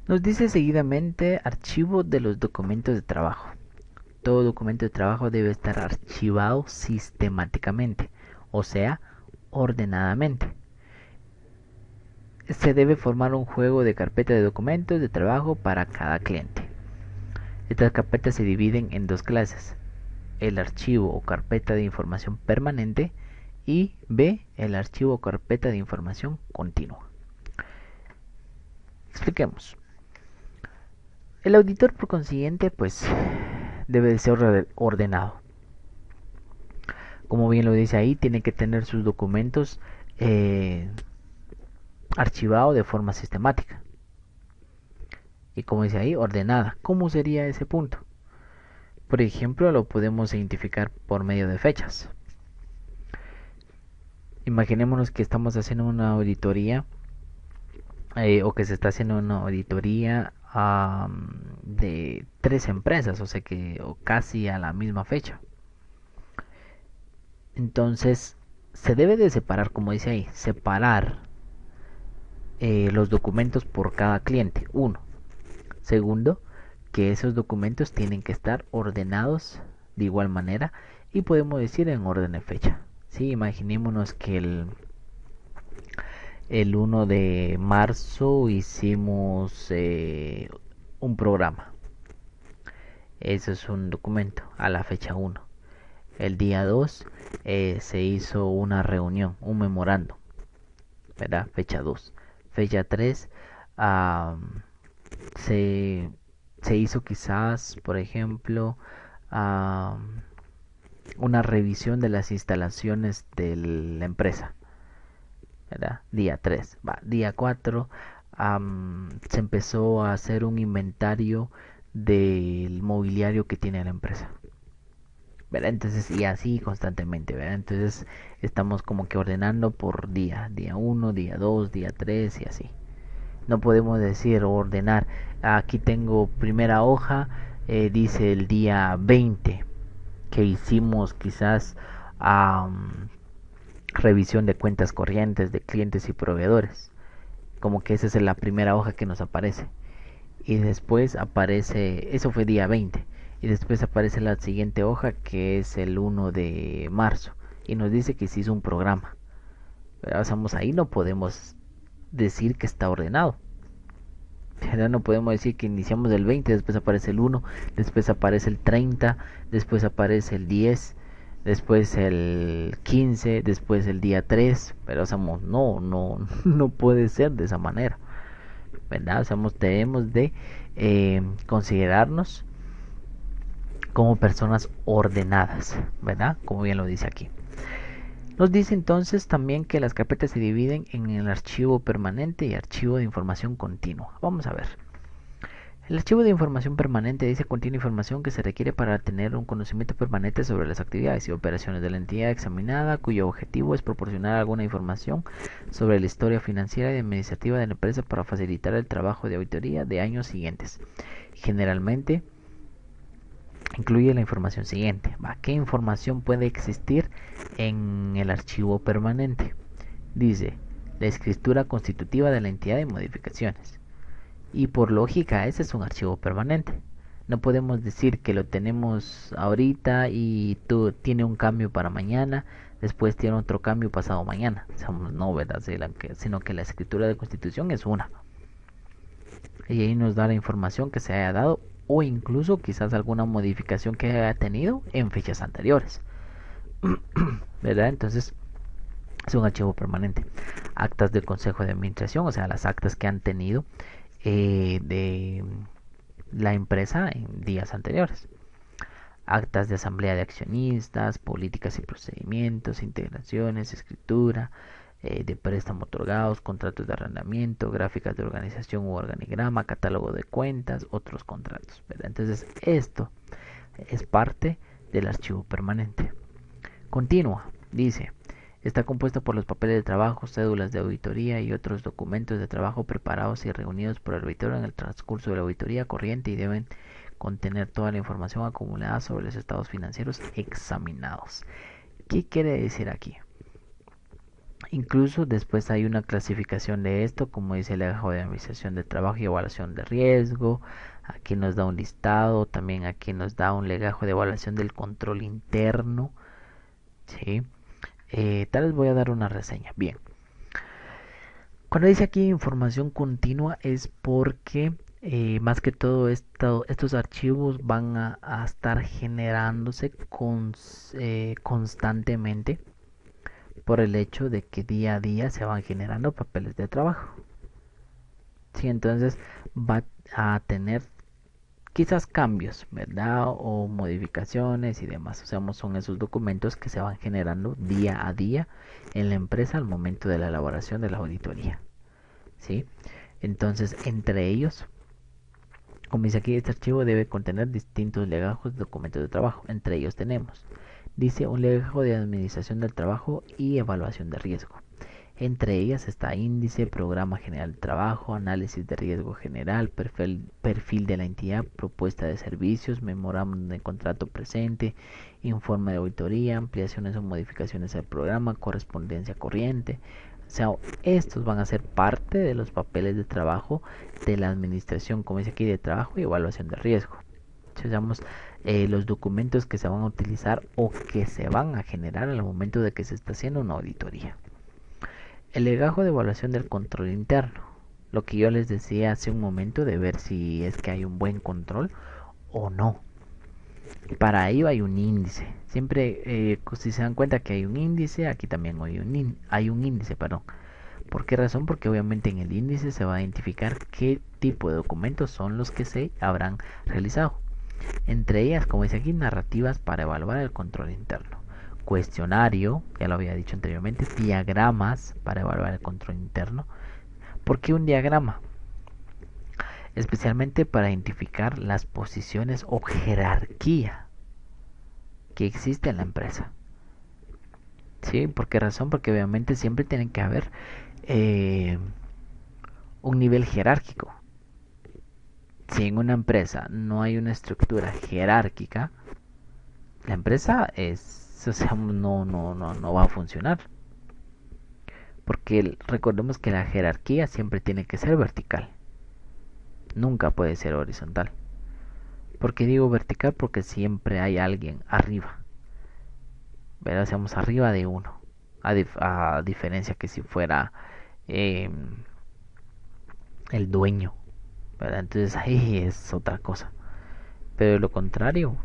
Nos dice seguidamente archivo de los documentos de trabajo. Todo documento de trabajo debe estar archivado sistemáticamente, o sea, ordenadamente. Se debe formar un juego de carpeta de documentos de trabajo para cada cliente. Estas carpetas se dividen en dos clases: el archivo o carpeta de información permanente y B, el archivo o carpeta de información continua. Expliquemos. El auditor, por consiguiente, pues debe de ser ordenado. Como bien lo dice ahí, tiene que tener sus documentos eh, archivados de forma sistemática. Y como dice ahí, ordenada. ¿Cómo sería ese punto? Por ejemplo, lo podemos identificar por medio de fechas. Imaginémonos que estamos haciendo una auditoría o que se está haciendo una auditoría de tres empresas, o sea que o casi a la misma fecha. Entonces, se debe de separar, como dice ahí, separar los documentos por cada cliente. Uno. Segundo, que esos documentos tienen que estar ordenados de igual manera y podemos decir en orden de fecha. Sí, imaginémonos que el 1 de marzo hicimos un programa. Eso es un documento a la fecha 1. El día 2 se hizo una reunión, un memorando, ¿verdad? Fecha 2. Fecha 3 se, se hizo quizás, por ejemplo, una revisión de las instalaciones de la empresa, ¿verdad? Día 3. Día 4 se empezó a hacer un inventario del mobiliario que tiene la empresa, ¿verdad? Entonces, y así constantemente, ¿verdad? Entonces, estamos como que ordenando por día, día 1, día 2, día 3 y así. No podemos decir o ordenar. Aquí tengo primera hoja, dice el día 20 que hicimos quizás um, revisión de cuentas corrientes de clientes y proveedores. Como que esa es la primera hoja que nos aparece. Y después aparece, eso fue día 20. Y después aparece la siguiente hoja que es el 1 de marzo. Y nos dice que se hizo un programa. Pero estamos ahí, no podemos decir que está ordenado. Ya no podemos decir que iniciamos el 20, después aparece el 1, después aparece el 30, después aparece el 10, después el 15, después el día 3, pero somos, no puede ser de esa manera, ¿verdad? Debemos de considerarnos como personas ordenadas, ¿verdad? Como bien lo dice aquí. Nos dice entonces también que las carpetas se dividen en el archivo permanente y archivo de información continua. Vamos a ver. El archivo de información permanente dice contiene información que se requiere para tener un conocimiento permanente sobre las actividades y operaciones de la entidad examinada, cuyo objetivo es proporcionar alguna información sobre la historia financiera y administrativa de la empresa para facilitar el trabajo de auditoría de años siguientes. Generalmente incluye la información siguiente. ¿Qué información puede existir en el archivo permanente? Dice la escritura constitutiva de la entidad y modificaciones. Y por lógica, ese es un archivo permanente. No podemos decir que lo tenemos ahorita y tú tiene un cambio para mañana, después tiene otro cambio pasado mañana. No, ¿verdad? Sino que la escritura de constitución es una. Y ahí nos da la información que se haya dado o incluso quizás alguna modificación que haya tenido en fechas anteriores. ¿Verdad? Entonces es un archivo permanente. Actas del Consejo de Administración, o sea, las actas que han tenido de la empresa en días anteriores. Actas de asamblea de accionistas, políticas y procedimientos, integraciones, escritura, de préstamo otorgados, contratos de arrendamiento, gráficas de organización u organigrama, catálogo de cuentas, otros contratos, ¿verdad? Entonces esto es parte del archivo permanente. Continúa, dice, está compuesta por los papeles de trabajo, cédulas de auditoría y otros documentos de trabajo preparados y reunidos por el auditor en el transcurso de la auditoría corriente y deben contener toda la información acumulada sobre los estados financieros examinados. ¿Qué quiere decir aquí? Incluso después hay una clasificación de esto, como dice el legajo de administración de trabajo y evaluación de riesgo. Aquí nos da un listado, también aquí nos da un legajo de evaluación del control interno. ¿Sí? Tal vez voy a dar una reseña. Bien. Cuando dice aquí información continua es porque más que todo estos archivos van a estar generándose constantemente por el hecho de que día a día se van generando papeles de trabajo. Sí, entonces va a tener quizás cambios, ¿verdad? O modificaciones y demás. O sea, son esos documentos que se van generando día a día en la empresa al momento de la elaboración de la auditoría. ¿Sí? Entonces, entre ellos, como dice aquí, este archivo debe contener distintos legajos de documentos de trabajo. Entre ellos tenemos, dice, un legajo de administración del trabajo y evaluación de riesgo. Entre ellas está índice, programa general de trabajo, análisis de riesgo general, perfil de la entidad, propuesta de servicios, memorándum de contrato presente, informe de auditoría, ampliaciones o modificaciones al programa, correspondencia corriente. O sea, estos van a ser parte de los papeles de trabajo de la administración, como dice aquí, de trabajo y evaluación de riesgo. Usamos los documentos que se van a utilizar o que se van a generar al momento de que se está haciendo una auditoría. El legajo de evaluación del control interno. Lo que yo les decía hace un momento de ver si es que hay un buen control o no. Para ello hay un índice. Siempre, si se dan cuenta que hay un índice, aquí también hay un índice, perdón. ¿Por qué razón? Porque obviamente en el índice se va a identificar qué tipo de documentos son los que se habrán realizado. Entre ellas, como dice aquí, narrativas para evaluar el control interno. Cuestionario, ya lo había dicho anteriormente, diagramas para evaluar el control interno. ¿Por qué un diagrama? Especialmente para identificar las posiciones o jerarquía que existe en la empresa. ¿Sí? ¿Por qué razón? Porque obviamente siempre tienen que haber un nivel jerárquico. Si en una empresa no hay una estructura jerárquica, la empresa o sea, no va a funcionar. Porque recordemos que la jerarquía siempre tiene que ser vertical. Nunca puede ser horizontal. ¿Por qué digo vertical? Porque siempre hay alguien arriba. ¿Verdad? Hacemos arriba de uno. A diferencia que si fuera eh, el dueño. ¿Verdad? Entonces ahí es otra cosa. Pero de lo contrario,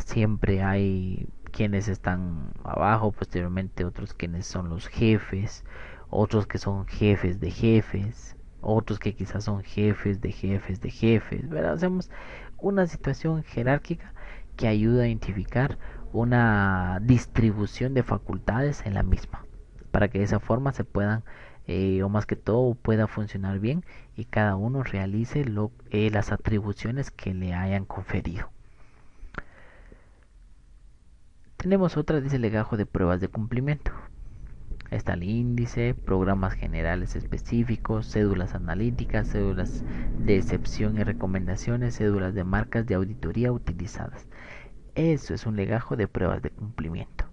siempre hay quienes están abajo, posteriormente otros quienes son los jefes, otros que son jefes de jefes, otros que quizás son jefes de jefes de jefes, ¿verdad? Hacemos una situación jerárquica que ayuda a identificar una distribución de facultades en la misma, para que de esa forma se puedan, o más que todo, pueda funcionar bien y cada uno realice las atribuciones que le hayan conferido. Tenemos otra, dice el legajo de pruebas de cumplimiento. Está el índice, programas generales específicos, cédulas analíticas, cédulas de excepción y recomendaciones, cédulas de marcas de auditoría utilizadas. Eso es un legajo de pruebas de cumplimiento.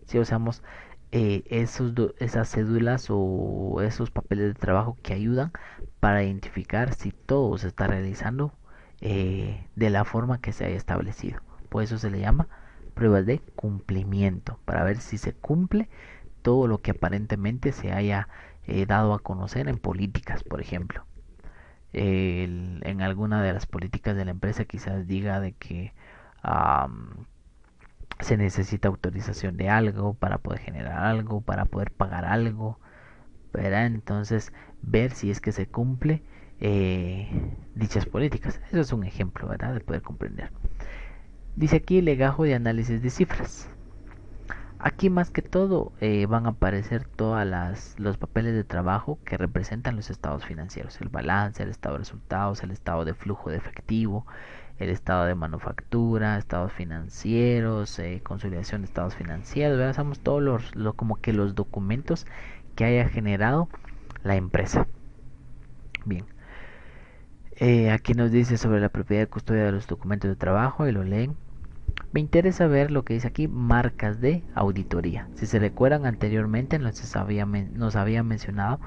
Si usamos esas cédulas o esos papeles de trabajo que ayudan para identificar si todo se está realizando de la forma que se haya establecido. Por eso se le llama pruebas de cumplimiento, para ver si se cumple todo lo que aparentemente se haya dado a conocer en políticas, por ejemplo. En alguna de las políticas de la empresa quizás diga de que se necesita autorización de algo para poder generar algo, para poder pagar algo, ¿verdad? Entonces, ver si es que se cumple dichas políticas. Eso es un ejemplo, ¿verdad? De poder comprender. Dice aquí legajo de análisis de cifras. Aquí más que todo van a aparecer los papeles de trabajo que representan los estados financieros, el balance, el estado de resultados, el estado de flujo de efectivo, el estado de manufactura, estados financieros, consolidación de estados financieros, veamos todos como que los documentos que haya generado la empresa. Bien, aquí nos dice sobre la propiedad de custodia de los documentos de trabajo y lo leen. Me interesa ver lo que dice aquí, marcas de auditoría. Si se recuerdan anteriormente nos había mencionado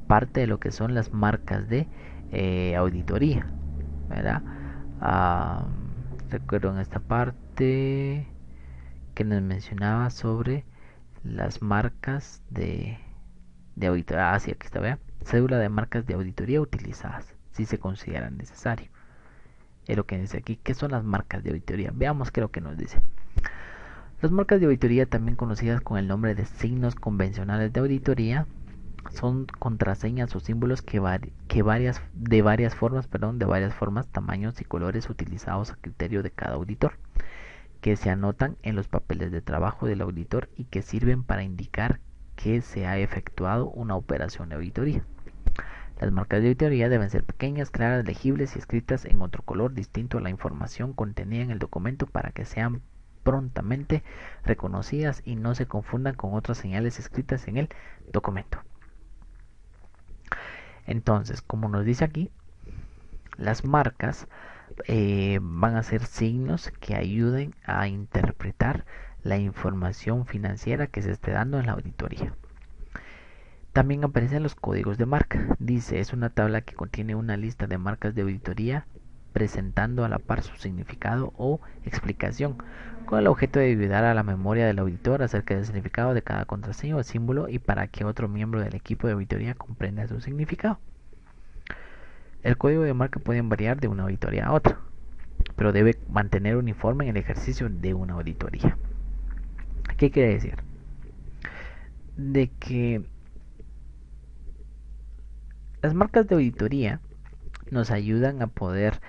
parte de lo que son las marcas de auditoría, ¿verdad? Ah, recuerdo en esta parte que nos mencionaba sobre las marcas de auditoría. Ah, sí, aquí está, ¿vea? Cédula de marcas de auditoría utilizadas, si se considera necesario. Es lo que dice aquí. ¿Qué son las marcas de auditoría? Veamos qué es lo que nos dice. Las marcas de auditoría, también conocidas con el nombre de signos convencionales de auditoría, son contraseñas o símbolos de varias formas, tamaños y colores utilizados a criterio de cada auditor, que se anotan en los papeles de trabajo del auditor y que sirven para indicar que se ha efectuado una operación de auditoría. Las marcas de auditoría deben ser pequeñas, claras, legibles y escritas en otro color distinto a la información contenida en el documento para que sean prontamente reconocidas y no se confundan con otras señales escritas en el documento. Entonces, como nos dice aquí, las marcas van a ser signos que ayuden a interpretar la información financiera que se esté dando en la auditoría. También aparecen los códigos de marca. Dice, es una tabla que contiene una lista de marcas de auditoría presentando a la par su significado o explicación, con el objeto de ayudar a la memoria del auditor acerca del significado de cada contraseña o símbolo y para que otro miembro del equipo de auditoría comprenda su significado. El código de marca puede variar de una auditoría a otra, pero debe mantener uniforme en el ejercicio de una auditoría. ¿Qué quiere decir? De que las marcas de auditoría nos ayudan a poder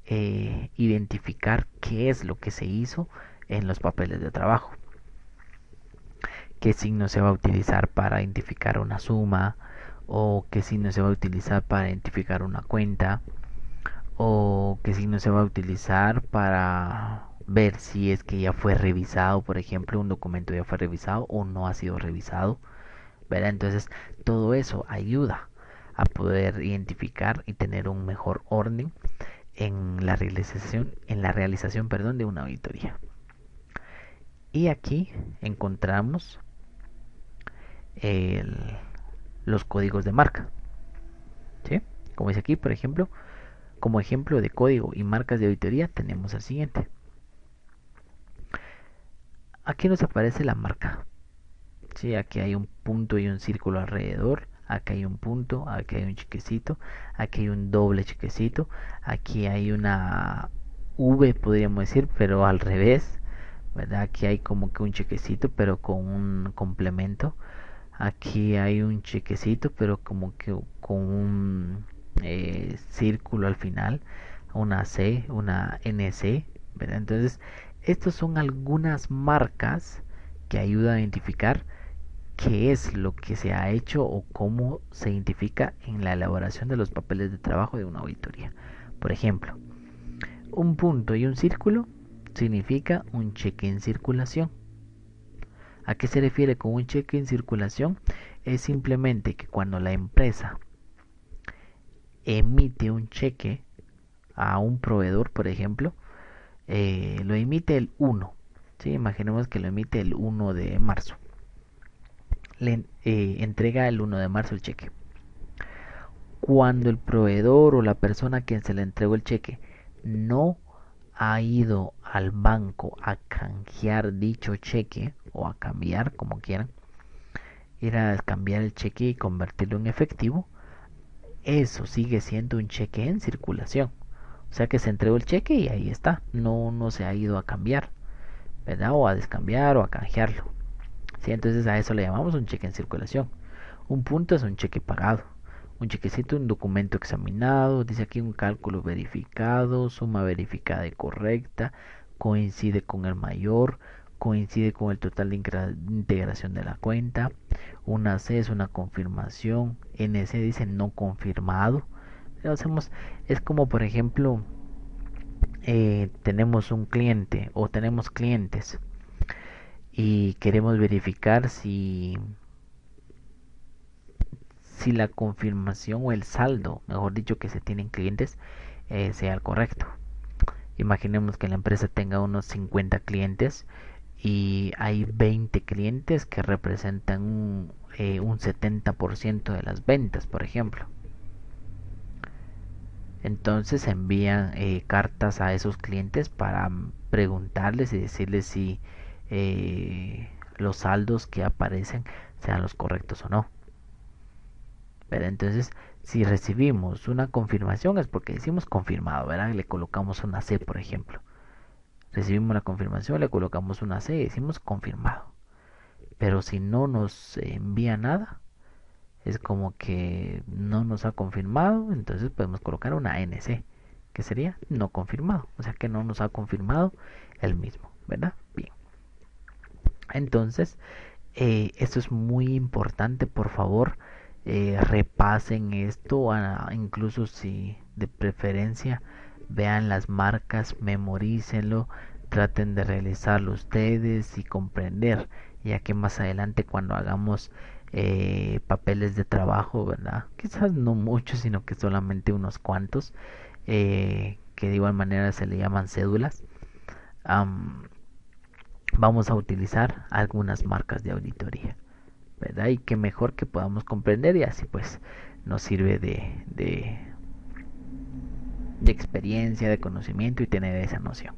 identificar qué es lo que se hizo en los papeles de trabajo, qué signo se va a utilizar para identificar una suma, o qué signo se va a utilizar para identificar una cuenta, o qué signo se va a utilizar para ver si es que ya fue revisado, por ejemplo, un documento ya fue revisado o no ha sido revisado, ¿verdad? Entonces, todo eso ayuda a poder identificar y tener un mejor orden en la realización, perdón, de una auditoría. Y aquí encontramos el, los códigos de marca, ¿sí? Como dice aquí, por ejemplo, como ejemplo de código y marcas de auditoría tenemos el siguiente. Aquí nos aparece la marca, ¿sí? Aquí hay un punto y un círculo alrededor. Aquí hay un punto, aquí hay un chequecito, aquí hay un doble chequecito, aquí hay una V, podríamos decir, pero al revés, ¿verdad? Aquí hay como que un chequecito, pero con un complemento. Aquí hay un chequecito, pero como que con un círculo al final, una C, una NC, ¿verdad? Entonces, estas son algunas marcas que ayudan a identificar qué es lo que se ha hecho o cómo se identifica en la elaboración de los papeles de trabajo de una auditoría. Por ejemplo, un punto y un círculo significa un cheque en circulación. ¿A qué se refiere con un cheque en circulación? Es simplemente que cuando la empresa emite un cheque a un proveedor, por ejemplo, lo emite el 1. ¿Sí? Imaginemos que lo emite el 1 de marzo. Le entrega el 1 de marzo el cheque. Cuando el proveedor o la persona a quien se le entregó el cheque no ha ido al banco a canjear dicho cheque o a cambiar, como quieran, ir a cambiar el cheque y convertirlo en efectivo, eso sigue siendo un cheque en circulación. O sea que se entregó el cheque y ahí está, no se ha ido a cambiar, ¿verdad? O a descambiar o a canjearlo. ¿Sí? Entonces a eso le llamamos un cheque en circulación. Un punto es un cheque pagado. Un chequecito, un documento examinado, dice aquí un cálculo verificado, suma verificada y correcta, coincide con el mayor, coincide con el total de integración de la cuenta. Una C es una confirmación, NC dice no confirmado. Lo hacemos, es como por ejemplo, tenemos un cliente o tenemos clientes y queremos verificar si la confirmación o el saldo, mejor dicho, que se tienen clientes sea el correcto. Imaginemos que la empresa tenga unos 50 clientes y hay 20 clientes que representan un 70% de las ventas, por ejemplo. Entonces envían cartas a esos clientes para preguntarles y decirles si los saldos que aparecen sean los correctos o no. Pero entonces, si recibimos una confirmación es porque decimos confirmado, ¿verdad? Le colocamos una C, por ejemplo. Recibimos la confirmación, le colocamos una C y decimos confirmado. Pero si no nos envía nada, es como que no nos ha confirmado, entonces podemos colocar una NC, que sería no confirmado, o sea que no nos ha confirmado el mismo, ¿verdad? Bien, entonces esto es muy importante, por favor, repasen esto, incluso si de preferencia vean las marcas, memorícenlo, traten de realizarlo ustedes y comprender, ya que más adelante cuando hagamos papeles de trabajo, ¿verdad? Quizás no muchos, sino que solamente unos cuantos, que de igual manera se le llaman cédulas. am, Vamos a utilizar algunas marcas de auditoría, ¿verdad? Y que mejor que podamos comprender y así pues nos sirve de experiencia, de conocimiento y tener esa noción.